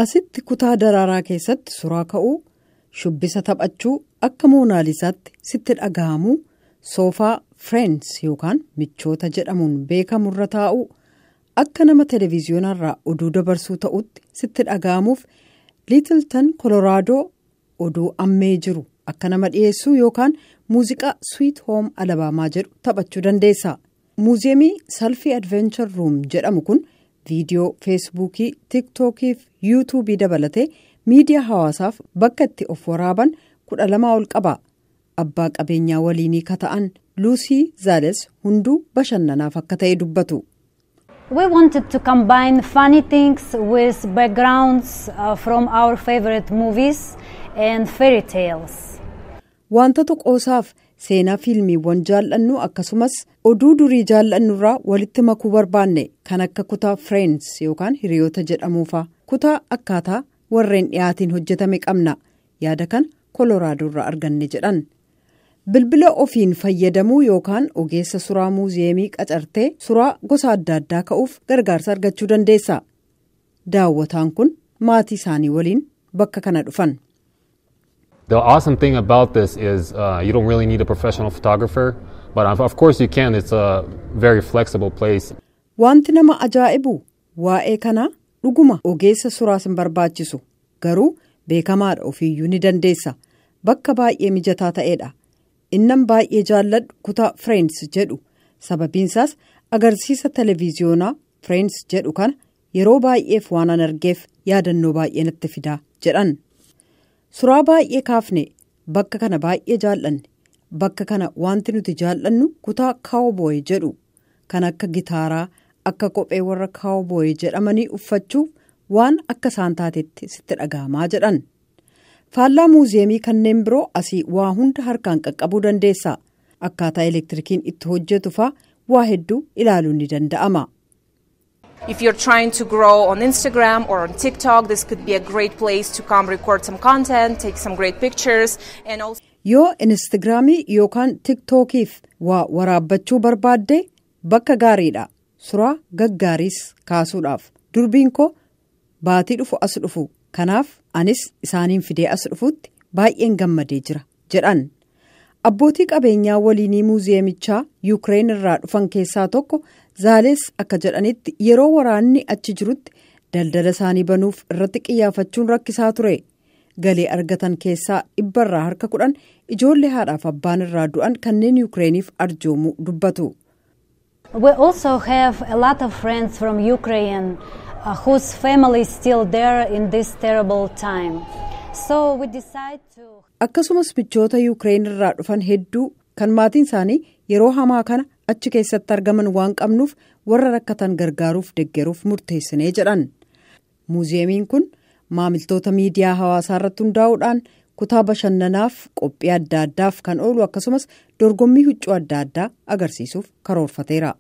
Asitti kutaa daraaraa keessatti suuraa ka'uu, shubbisa taphachuu akka moonaalisaatti sitti dhaga'amuu, soofaa Friends yookaan michoota jedhamuun beekamurra taa'uu, akka nama televiziyoonarraa oduu dabarsuu ta'utti sitti dhaga'amuuf Littleton Koloraadoo oduu ammee jiru akka nama dhiyeessuu yookaan muuziqaa Sweet Home Alabaamaa jedhu taphachuu dandeessa. Muuziyeemii Salfii Adventure Room jedhamu kun viidiyoo feesbuukii, tiiktookii fi yuutuubii dabalatee miidiyaa hawaasaaf bakka itti of waraaban 12 ol qaba. Abbaa qabeenyaa waliinii kata'an Luusii Zaales hunduu bashannanaaf akka ta'e dubbatu. We wanted to combine funny things with backgrounds from our favorite movies and fairy tales. Wantoota qoosaaf seenaa fiilmiiwwan jaallannu akkasumas oduu durii jaallannurraa walitti makuu barbaanne kan akka kutaa Friends yookaan hiriyoota jedhamuufa kutaa akkaataa warreen dhiyaatiin hojjetame qabna yaada kan Koloraadoorraa arganne jedhan. Bilbila ofiin fayyadamuu yookaan ogeessa suraa muuziyeemii qacartee suraa gosa adda addaa ka'uuf gargaarsa argachuu dandeessa. Daawwataan kun maatii isaanii waliin bakka kana dhufan. The awesome thing about this is you don't really need a professional photographer, but of course you can. It's a very flexible place. Wanti nama ajaa'ibu waa'ee kanaa dhuguma ogeessa suraas hin barbaachisu. Garuu beekamaadha ofiiyyuu ni dandeessa. Bakka baay'ee mijataa ta'edha. Innan baay'ee jaalladhu kutaa Friends jedhu. Sababiinsaas agarsiisa televiziyoonaa Friends jedhu kana yeroo baay'eef waan an argeef yaadannoo baay'ee natti fidaa jedhan. Suraa baay'ee kaafne bakka kana baay'ee jaallanne. Bakka kana wanti nuti jaallannu kutaa Cowboy jedhu kan akka gitaaraa akka kophee warra Cowboy jedhamanii uffachuuf waan akka isaan taatetti sitti dhaga'amaa jedhan. Faallaa muuziyeemii kanneen biroo asii waa hunda harkaan qaqqabuu dandeessa. Akkaataa elektirikiin itti hojjetu faa waa hedduu ilaaluun ni danda'ama. If you're trying to grow on Instagram or on TikTok, this could be a great place to come record some content, take some great pictures and also Yoo Instagramii yookaan TikTokiif waa waraabbachuu barbaadde bakka gaariidha. Suraa gaggaariis kaasuudhaaf. Durbiin koo baatii dhufu as dhufu. Kanaaf anis isaaniin fidee as dhufuutti baay'een gammadee jira jedhan. Abbootii qabeenyaa waliinii muuziyeemichaa Yuukireen irraa dhufan keessaa tokko Zaales akka jedhanitti yeroo waraanni achi jirutti daldala isaanii banuuf irratti qiyyaafachuun rakkisaa ture. Galii argatan keessaa 10% ijoollee haadhaaf abbaan irraa du'an kanneen Yuukireeniif arjoomuu dubbatu. We also have a lot of friends from Ukraine whose family is still there in this terrible time. So we decide to Akkasumas michoota Yuukireen irraa dhufan hedduu kan maatiin isaanii yeroo hamaa kana achi keessatti argaman waan qabnuuf warra rakkatan gargaaruuf deeggaruuf murteessinee jedhan. Muuziyeemiin kun maamiltoota miidiyaa hawaasaa irratti hundaa'uudhaan kutaa bashannanaaf qophii adda addaaf kan oolu akkasumas dorgommii huccuu adda addaa agarsiisuuf karoorfateera.